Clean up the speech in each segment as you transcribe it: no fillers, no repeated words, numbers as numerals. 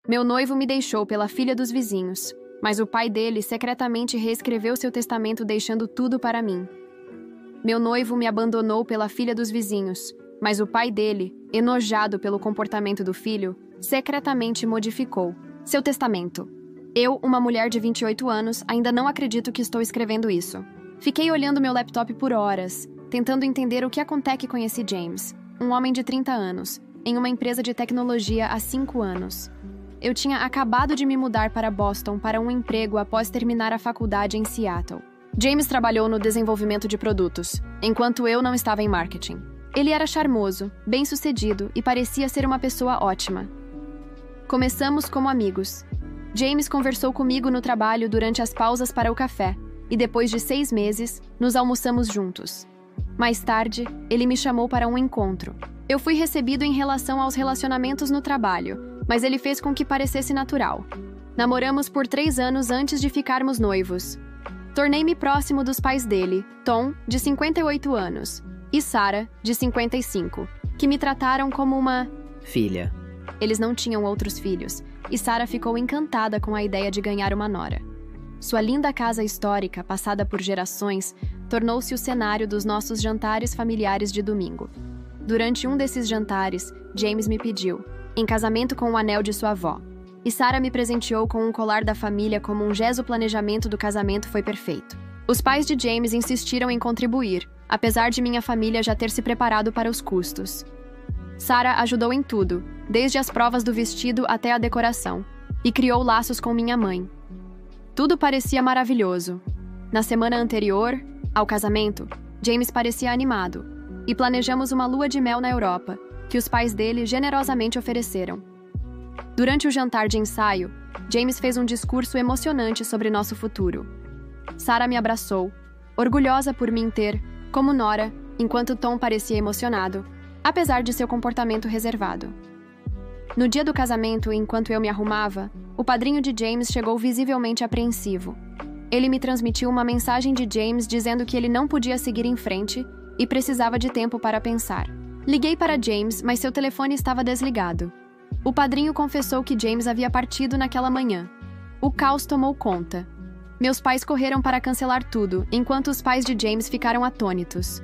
Meu noivo me deixou pela filha dos vizinhos, mas o pai dele secretamente reescreveu seu testamento deixando tudo para mim. Meu noivo me abandonou pela filha dos vizinhos, mas o pai dele, enojado pelo comportamento do filho, secretamente modificou seu testamento. Eu, uma mulher de 28 anos, ainda não acredito que estou escrevendo isso. Fiquei olhando meu laptop por horas, tentando entender o que acontece que conheci James, um homem de 30 anos, em uma empresa de tecnologia há 5 anos. Eu tinha acabado de me mudar para Boston para um emprego após terminar a faculdade em Seattle. James trabalhou no desenvolvimento de produtos, enquanto eu não estava em marketing. Ele era charmoso, bem-sucedido e parecia ser uma pessoa ótima. Começamos como amigos. James conversou comigo no trabalho durante as pausas para o café, e depois de 6 meses, nos almoçamos juntos. Mais tarde, ele me chamou para um encontro. Eu fui recebido em relação aos relacionamentos no trabalho, mas ele fez com que parecesse natural. Namoramos por 3 anos antes de ficarmos noivos. Tornei-me próximo dos pais dele, Tom, de 58 anos, e Sarah, de 55, que me trataram como uma filha. Eles não tinham outros filhos, e Sarah ficou encantada com a ideia de ganhar uma nora. Sua linda casa histórica, passada por gerações, tornou-se o cenário dos nossos jantares familiares de domingo. Durante um desses jantares, James me pediu, em casamento com o anel de sua avó, e Sarah me presenteou com um colar da família como um gesto. O planejamento do casamento foi perfeito. Os pais de James insistiram em contribuir, apesar de minha família já ter se preparado para os custos. Sarah ajudou em tudo, desde as provas do vestido até a decoração, e criou laços com minha mãe. Tudo parecia maravilhoso. Na semana anterior ao casamento, James parecia animado, e planejamos uma lua de mel na Europa, que os pais dele generosamente ofereceram. Durante o jantar de ensaio, James fez um discurso emocionante sobre nosso futuro. Sarah me abraçou, orgulhosa por mim ter, como nora, enquanto Tom parecia emocionado, apesar de seu comportamento reservado. No dia do casamento, enquanto eu me arrumava, o padrinho de James chegou visivelmente apreensivo. Ele me transmitiu uma mensagem de James dizendo que ele não podia seguir em frente e precisava de tempo para pensar. Liguei para James, mas seu telefone estava desligado. O padrinho confessou que James havia partido naquela manhã. O caos tomou conta. Meus pais correram para cancelar tudo, enquanto os pais de James ficaram atônitos.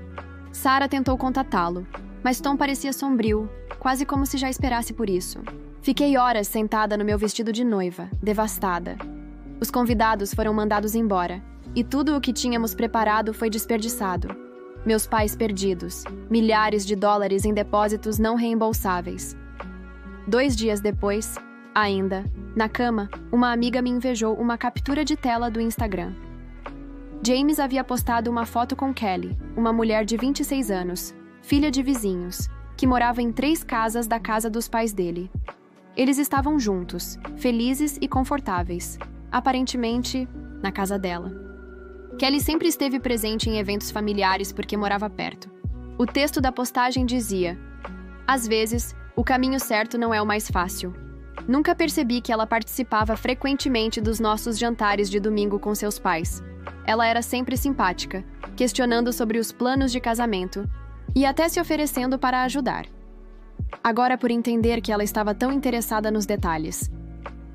Sarah tentou contatá-lo, mas Tom parecia sombrio, quase como se já esperasse por isso. Fiquei horas sentada no meu vestido de noiva, devastada. Os convidados foram mandados embora, e tudo o que tínhamos preparado foi desperdiçado. Meus pais perdidos, milhares de dólares em depósitos não reembolsáveis. 2 dias depois, ainda, na cama, uma amiga me invejou uma captura de tela do Instagram. James havia postado uma foto com Kelly, uma mulher de 26 anos, filha de vizinhos, que morava em 3 casas da casa dos pais dele. Eles estavam juntos, felizes e confortáveis, aparentemente, na casa dela. Kelly sempre esteve presente em eventos familiares porque morava perto. O texto da postagem dizia: às vezes, o caminho certo não é o mais fácil. Nunca percebi que ela participava frequentemente dos nossos jantares de domingo com seus pais. Ela era sempre simpática, questionando sobre os planos de casamento e até se oferecendo para ajudar. Agora, por entender que ela estava tão interessada nos detalhes.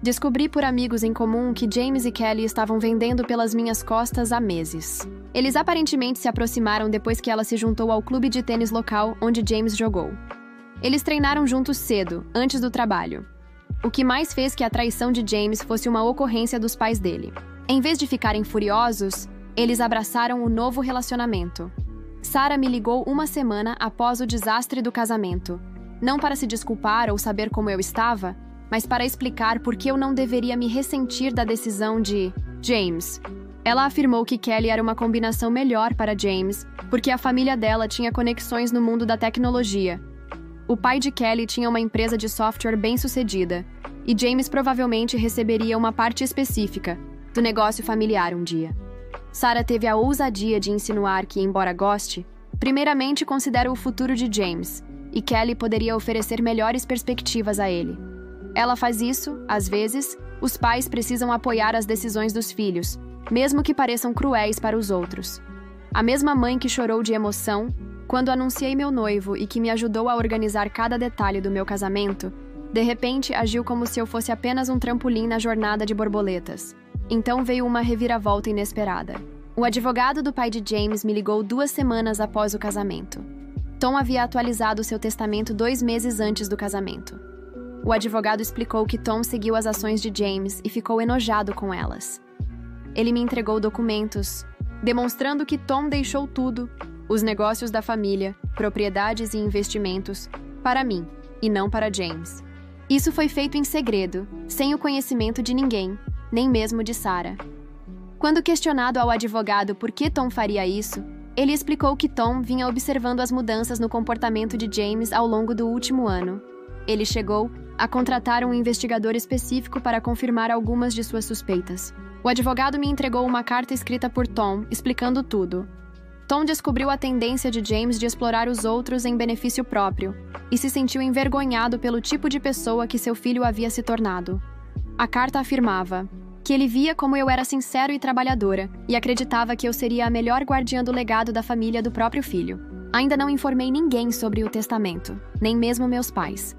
Descobri por amigos em comum que James e Kelly estavam vendendo pelas minhas costas há meses. Eles aparentemente se aproximaram depois que ela se juntou ao clube de tênis local onde James jogou. Eles treinaram juntos cedo, antes do trabalho. O que mais fez que a traição de James fosse uma ocorrência dos pais dele. Em vez de ficarem furiosos, eles abraçaram o novo relacionamento. Sarah me ligou uma semana após o desastre do casamento. Não para se desculpar ou saber como eu estava, mas para explicar por que eu não deveria me ressentir da decisão de James. Ela afirmou que Kelly era uma combinação melhor para James, porque a família dela tinha conexões no mundo da tecnologia. O pai de Kelly tinha uma empresa de software bem-sucedida, e James provavelmente receberia uma parte específica do negócio familiar um dia. Sarah teve a ousadia de insinuar que, embora goste, primeiramente considera o futuro de James, e Kelly poderia oferecer melhores perspectivas a ele. Ela faz isso, às vezes, os pais precisam apoiar as decisões dos filhos, mesmo que pareçam cruéis para os outros. A mesma mãe que chorou de emoção quando anunciei meu noivo e que me ajudou a organizar cada detalhe do meu casamento, De repente, agiu como se eu fosse apenas um trampolim na jornada de borboletas. Então veio uma reviravolta inesperada. O advogado do pai de James me ligou 2 semanas após o casamento. Tom havia atualizado seu testamento 2 meses antes do casamento. O advogado explicou que Tom seguiu as ações de James e ficou enojado com elas. Ele me entregou documentos, demonstrando que Tom deixou tudo, os negócios da família, propriedades e investimentos, para mim, e não para James. Isso foi feito em segredo, sem o conhecimento de ninguém, nem mesmo de Sarah. Quando questionado ao advogado por que Tom faria isso, ele explicou que Tom vinha observando as mudanças no comportamento de James ao longo do último ano. Ele chegou a contratar um investigador específico para confirmar algumas de suas suspeitas. O advogado me entregou uma carta escrita por Tom, explicando tudo. Tom descobriu a tendência de James de explorar os outros em benefício próprio e se sentiu envergonhado pelo tipo de pessoa que seu filho havia se tornado. A carta afirmava que ele via como eu era sincero e trabalhadora e acreditava que eu seria a melhor guardiã do legado da família do próprio filho. Ainda não informei ninguém sobre o testamento, nem mesmo meus pais.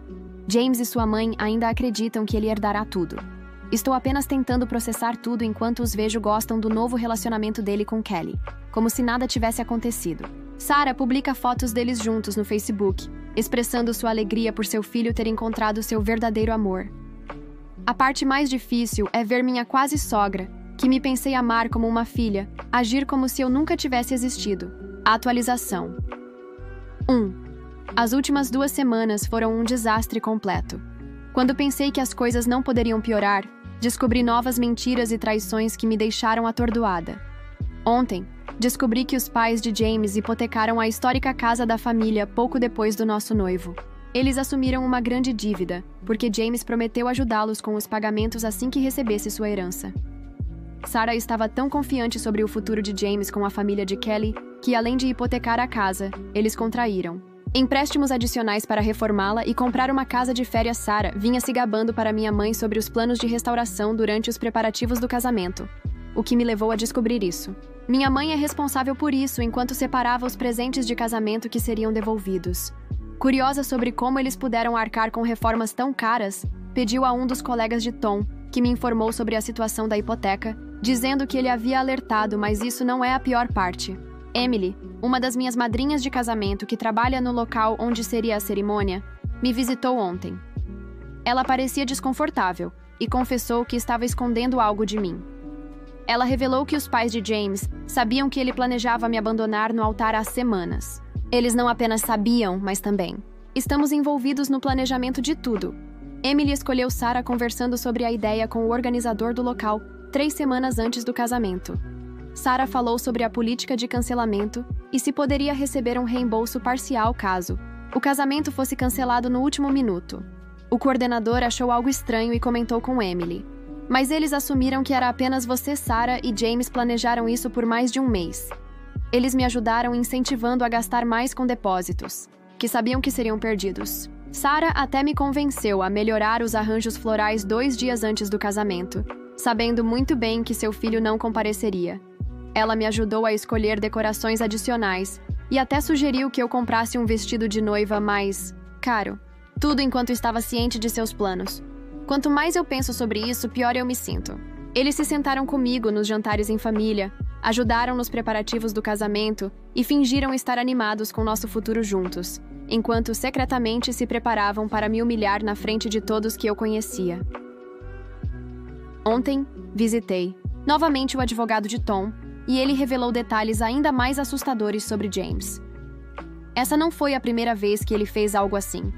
James e sua mãe ainda acreditam que ele herdará tudo. Estou apenas tentando processar tudo enquanto os vejo gostam do novo relacionamento dele com Kelly, como se nada tivesse acontecido. Sarah publica fotos deles juntos no Facebook, expressando sua alegria por seu filho ter encontrado seu verdadeiro amor. A parte mais difícil é ver minha quase sogra, que me pensei amar como uma filha, agir como se eu nunca tivesse existido. A atualização. 1. As últimas 2 semanas foram um desastre completo. Quando pensei que as coisas não poderiam piorar, descobri novas mentiras e traições que me deixaram atordoada. Ontem, descobri que os pais de James hipotecaram a histórica casa da família pouco depois do nosso noivo. Eles assumiram uma grande dívida, porque James prometeu ajudá-los com os pagamentos assim que recebesse sua herança. Sarah estava tão confiante sobre o futuro de James com a família de Kelly que, além de hipotecar a casa, eles contraíram empréstimos adicionais para reformá-la e comprar uma casa de férias. Sarah vinha se gabando para minha mãe sobre os planos de restauração durante os preparativos do casamento, o que me levou a descobrir isso. Minha mãe é responsável por isso enquanto separava os presentes de casamento que seriam devolvidos. Curiosa sobre como eles puderam arcar com reformas tão caras, pediu a um dos colegas de Tom, que me informou sobre a situação da hipoteca, dizendo que ele havia alertado, mas isso não é a pior parte. Emily, uma das minhas madrinhas de casamento que trabalha no local onde seria a cerimônia, me visitou ontem. Ela parecia desconfortável e confessou que estava escondendo algo de mim. Ela revelou que os pais de James sabiam que ele planejava me abandonar no altar há semanas. Eles não apenas sabiam, mas também. Estamos envolvidos no planejamento de tudo. Emily escolheu Sarah conversando sobre a ideia com o organizador do local 3 semanas antes do casamento. Sarah falou sobre a política de cancelamento e se poderia receber um reembolso parcial caso o casamento fosse cancelado no último minuto. O coordenador achou algo estranho e comentou com Emily. Mas eles assumiram que era apenas você, Sarah, e James planejaram isso por mais de 1 mês. Eles me ajudaram incentivando a gastar mais com depósitos, que sabiam que seriam perdidos. Sarah até me convenceu a melhorar os arranjos florais 2 dias antes do casamento, sabendo muito bem que seu filho não compareceria. Ela me ajudou a escolher decorações adicionais e até sugeriu que eu comprasse um vestido de noiva mais caro. Tudo enquanto estava ciente de seus planos. Quanto mais eu penso sobre isso, pior eu me sinto. Eles se sentaram comigo nos jantares em família, ajudaram nos preparativos do casamento e fingiram estar animados com nosso futuro juntos, enquanto secretamente se preparavam para me humilhar na frente de todos que eu conhecia. Ontem, visitei novamente o advogado de Tom, e ele revelou detalhes ainda mais assustadores sobre James. Essa não foi a primeira vez que ele fez algo assim.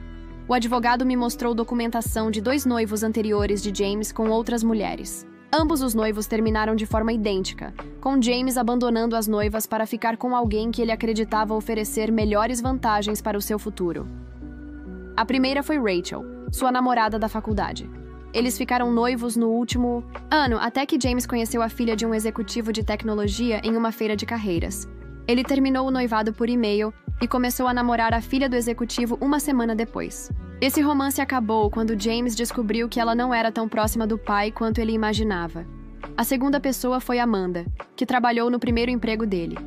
O advogado me mostrou documentação de 2 noivos anteriores de James com outras mulheres. Ambos os noivos terminaram de forma idêntica, com James abandonando as noivas para ficar com alguém que ele acreditava oferecer melhores vantagens para o seu futuro. A primeira foi Rachel, sua namorada da faculdade. Eles ficaram noivos no último ano, até que James conheceu a filha de um executivo de tecnologia em uma feira de carreiras. Ele terminou o noivado por e-mail e começou a namorar a filha do executivo 1 semana depois. Esse romance acabou quando James descobriu que ela não era tão próxima do pai quanto ele imaginava. A segunda pessoa foi Amanda, que trabalhou no primeiro emprego dele.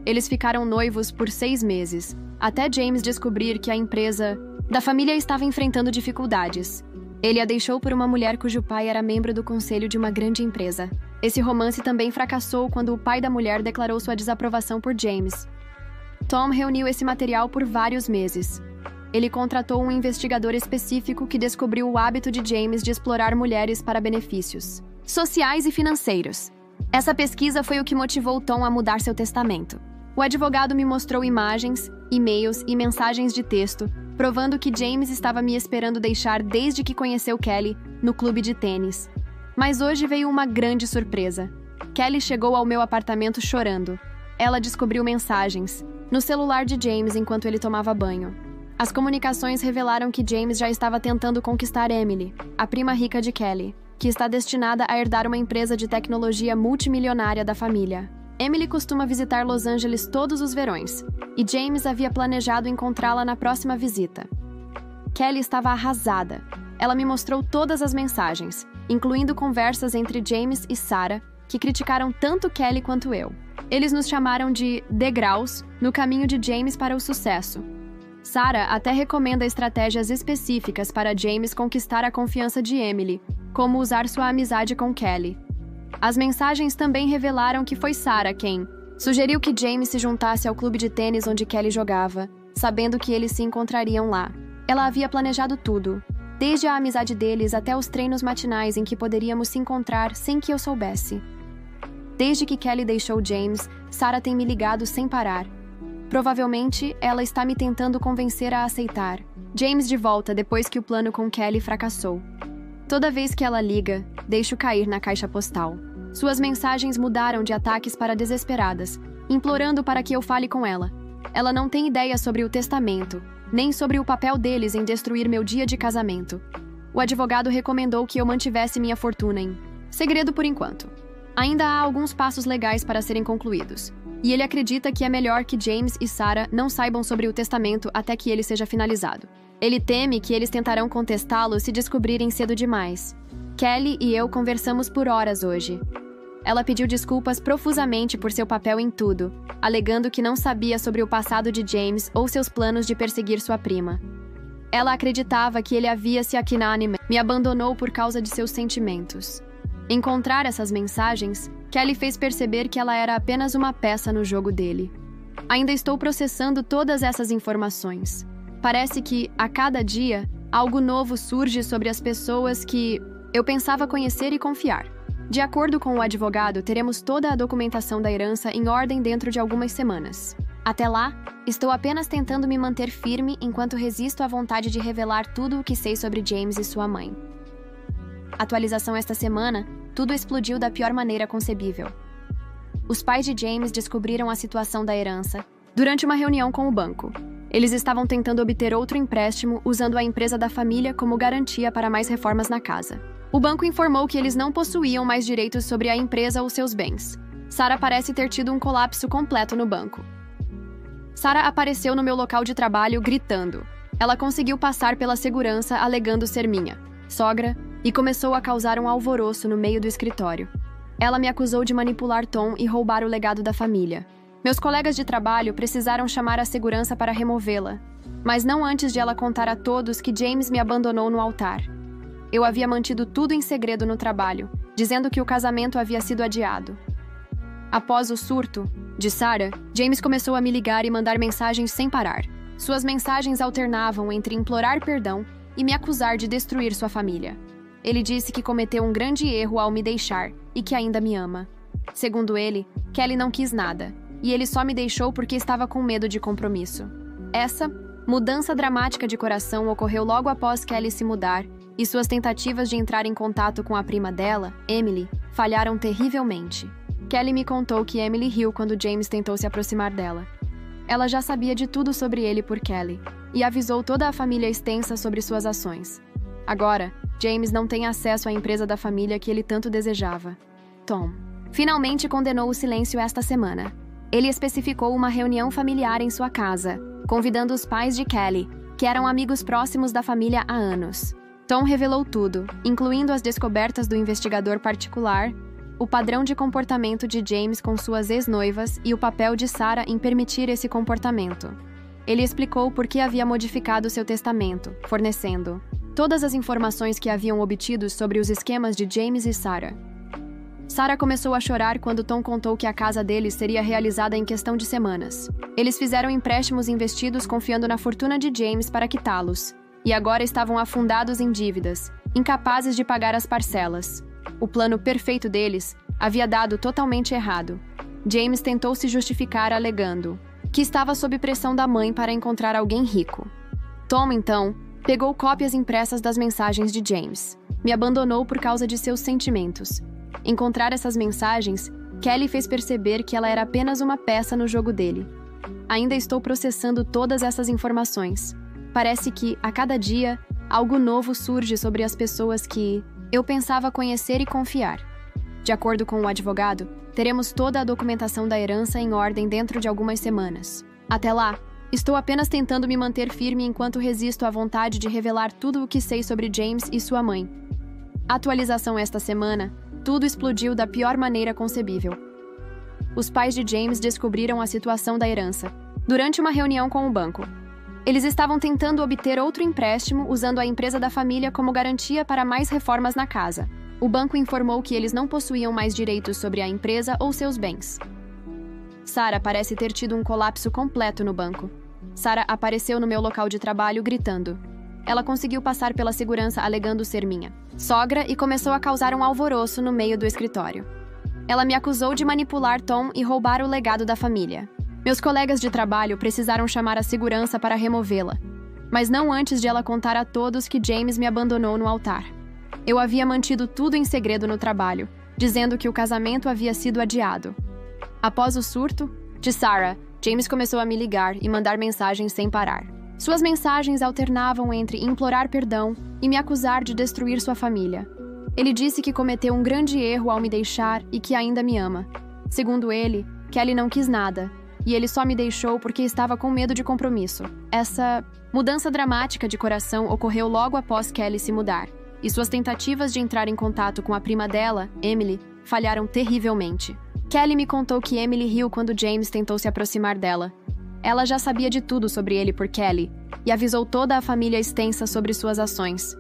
Eles ficaram noivos por 6 meses, até James descobrir que a empresa da família estava enfrentando dificuldades, Ele a deixou por uma mulher cujo pai era membro do conselho de uma grande empresa. Esse romance também fracassou quando o pai da mulher declarou sua desaprovação por James. Tom reuniu esse material por vários meses. Ele contratou um investigador específico que descobriu o hábito de James de explorar mulheres para benefícios sociais e financeiros. Essa pesquisa foi o que motivou Tom a mudar seu testamento. O advogado me mostrou imagens, e-mails e mensagens de texto, provando que James estava me esperando deixar desde que conheceu Kelly no clube de tênis. Mas hoje veio uma grande surpresa. Kelly chegou ao meu apartamento chorando. Ela descobriu mensagens no celular de James enquanto ele tomava banho. As comunicações revelaram que James já estava tentando conquistar Emily, a prima rica de Kelly, que está destinada a herdar uma empresa de tecnologia multimilionária da família. Emily costuma visitar Los Angeles todos os verões, e James havia planejado encontrá-la na próxima visita. Kelly estava arrasada. Ela me mostrou todas as mensagens, incluindo conversas entre James e Sarah, que criticaram tanto Kelly quanto eu. Eles nos chamaram de degraus no caminho de James para o sucesso. Sarah até recomenda estratégias específicas para James conquistar a confiança de Emily, como usar sua amizade com Kelly. As mensagens também revelaram que foi Sarah quem sugeriu que James se juntasse ao clube de tênis onde Kelly jogava, sabendo que eles se encontrariam lá. Ela havia planejado tudo, desde a amizade deles até os treinos matinais em que poderíamos se encontrar sem que eu soubesse. Desde que Kelly deixou James, Sarah tem me ligado sem parar. Provavelmente, ela está me tentando convencer a aceitar James de volta depois que o plano com Kelly fracassou. Toda vez que ela liga, deixo cair na caixa postal. Suas mensagens mudaram de ataques para desesperadas, implorando para que eu fale com ela. Ela não tem ideia sobre o testamento, nem sobre o papel deles em destruir meu dia de casamento. O advogado recomendou que eu mantivesse minha fortuna em segredo por enquanto. Ainda há alguns passos legais para serem concluídos, e ele acredita que é melhor que James e Sarah não saibam sobre o testamento até que ele seja finalizado. Ele teme que eles tentarão contestá-lo se descobrirem cedo demais. Kelly e eu conversamos por horas hoje. Ela pediu desculpas profusamente por seu papel em tudo, alegando que não sabia sobre o passado de James ou seus planos de perseguir sua prima. Ela acreditava que ele havia se aquinânime, me abandonou por causa de seus sentimentos. Encontrar essas mensagens, Kelly fez perceber que ela era apenas uma peça no jogo dele. Ainda estou processando todas essas informações. Parece que, a cada dia, algo novo surge sobre as pessoas que eu pensava conhecer e confiar. De acordo com o advogado, teremos toda a documentação da herança em ordem dentro de algumas semanas. Até lá, estou apenas tentando me manter firme enquanto resisto à vontade de revelar tudo o que sei sobre James e sua mãe. Atualização esta semana, tudo explodiu da pior maneira concebível. Os pais de James descobriram a situação da herança durante uma reunião com o banco. Eles estavam tentando obter outro empréstimo usando a empresa da família como garantia para mais reformas na casa. O banco informou que eles não possuíam mais direitos sobre a empresa ou seus bens. Sarah parece ter tido um colapso completo no banco. Sarah apareceu no meu local de trabalho gritando. Ela conseguiu passar pela segurança alegando ser minha sogra e começou a causar um alvoroço no meio do escritório. Ela me acusou de manipular Tom e roubar o legado da família. Meus colegas de trabalho precisaram chamar a segurança para removê-la, mas não antes de ela contar a todos que James me abandonou no altar. Eu havia mantido tudo em segredo no trabalho, dizendo que o casamento havia sido adiado. Após o surto de Sarah, James começou a me ligar e mandar mensagens sem parar. Suas mensagens alternavam entre implorar perdão e me acusar de destruir sua família. Ele disse que cometeu um grande erro ao me deixar e que ainda me ama. Segundo ele, Kelly não quis nada, e ele só me deixou porque estava com medo de compromisso. Essa mudança dramática de coração ocorreu logo após Kelly se mudar, e suas tentativas de entrar em contato com a prima dela, Emily, falharam terrivelmente. Kelly me contou que Emily riu quando James tentou se aproximar dela. Ela já sabia de tudo sobre ele por Kelly, e avisou toda a família extensa sobre suas ações. Agora, James não tem acesso à empresa da família que ele tanto desejava. Tom finalmente condenou o silêncio esta semana. Ele especificou uma reunião familiar em sua casa, convidando os pais de Kelly, que eram amigos próximos da família há anos. Tom revelou tudo, incluindo as descobertas do investigador particular, o padrão de comportamento de James com suas ex-noivas e o papel de Sarah em permitir esse comportamento. Ele explicou por que havia modificado seu testamento, fornecendo todas as informações que haviam obtido sobre os esquemas de James e Sarah. Sarah começou a chorar quando Tom contou que a casa deles seria realizada em questão de semanas. Eles fizeram empréstimos investidos confiando na fortuna de James para quitá-los, e agora estavam afundados em dívidas, incapazes de pagar as parcelas. O plano perfeito deles havia dado totalmente errado. James tentou se justificar alegando que estava sob pressão da mãe para encontrar alguém rico. Tom, então, pegou cópias impressas das mensagens de James. Me abandonou por causa de seus sentimentos. Encontrar essas mensagens, Kelly fez perceber que ela era apenas uma peça no jogo dele. Ainda estou processando todas essas informações. Parece que, a cada dia, algo novo surge sobre as pessoas que eu pensava conhecer e confiar. De acordo com o advogado, teremos toda a documentação da herança em ordem dentro de algumas semanas. Até lá, estou apenas tentando me manter firme enquanto resisto à vontade de revelar tudo o que sei sobre James e sua mãe. Atualização esta semana, tudo explodiu da pior maneira concebível. Os pais de James descobriram a situação da herança durante uma reunião com o banco. Eles estavam tentando obter outro empréstimo usando a empresa da família como garantia para mais reformas na casa. O banco informou que eles não possuíam mais direitos sobre a empresa ou seus bens. Sarah parece ter tido um colapso completo no banco. Sarah apareceu no meu local de trabalho gritando. Ela conseguiu passar pela segurança alegando ser minha sogra e começou a causar um alvoroço no meio do escritório. Ela me acusou de manipular Tom e roubar o legado da família. Meus colegas de trabalho precisaram chamar a segurança para removê-la, mas não antes de ela contar a todos que James me abandonou no altar. Eu havia mantido tudo em segredo no trabalho, dizendo que o casamento havia sido adiado. Após o surto de Sarah, James começou a me ligar e mandar mensagens sem parar. Suas mensagens alternavam entre implorar perdão e me acusar de destruir sua família. Ele disse que cometeu um grande erro ao me deixar e que ainda me ama. Segundo ele, Kelly não quis nada, e ele só me deixou porque estava com medo de compromisso. Essa mudança dramática de coração ocorreu logo após Kelly se mudar, e suas tentativas de entrar em contato com a prima dela, Emily, falharam terrivelmente. Kelly me contou que Emily riu quando James tentou se aproximar dela. Ela já sabia de tudo sobre ele por Kelly e avisou toda a família extensa sobre suas ações.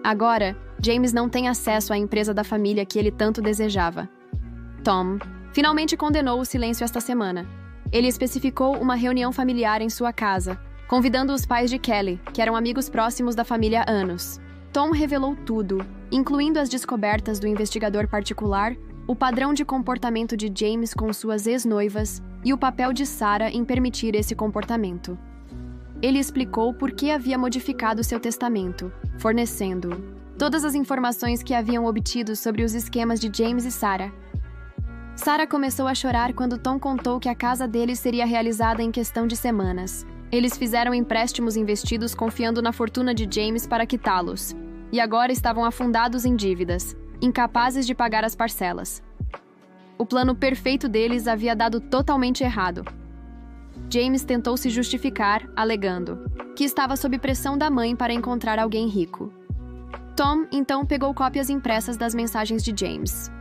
Agora, James não tem acesso à empresa da família que ele tanto desejava. Tom finalmente condenou o silêncio esta semana. Ele especificou uma reunião familiar em sua casa, convidando os pais de Kelly, que eram amigos próximos da família há anos. Tom revelou tudo, incluindo as descobertas do investigador particular, o padrão de comportamento de James com suas ex-noivas e o papel de Sarah em permitir esse comportamento. Ele explicou por que havia modificado seu testamento, fornecendo todas as informações que haviam obtido sobre os esquemas de James e Sarah. Sarah começou a chorar quando Tom contou que a casa deles seria realizada em questão de semanas. Eles fizeram empréstimos investidos confiando na fortuna de James para quitá-los, e agora estavam afundados em dívidas, incapazes de pagar as parcelas. O plano perfeito deles havia dado totalmente errado. James tentou se justificar, alegando que estava sob pressão da mãe para encontrar alguém rico. Tom, então, pegou cópias impressas das mensagens de James.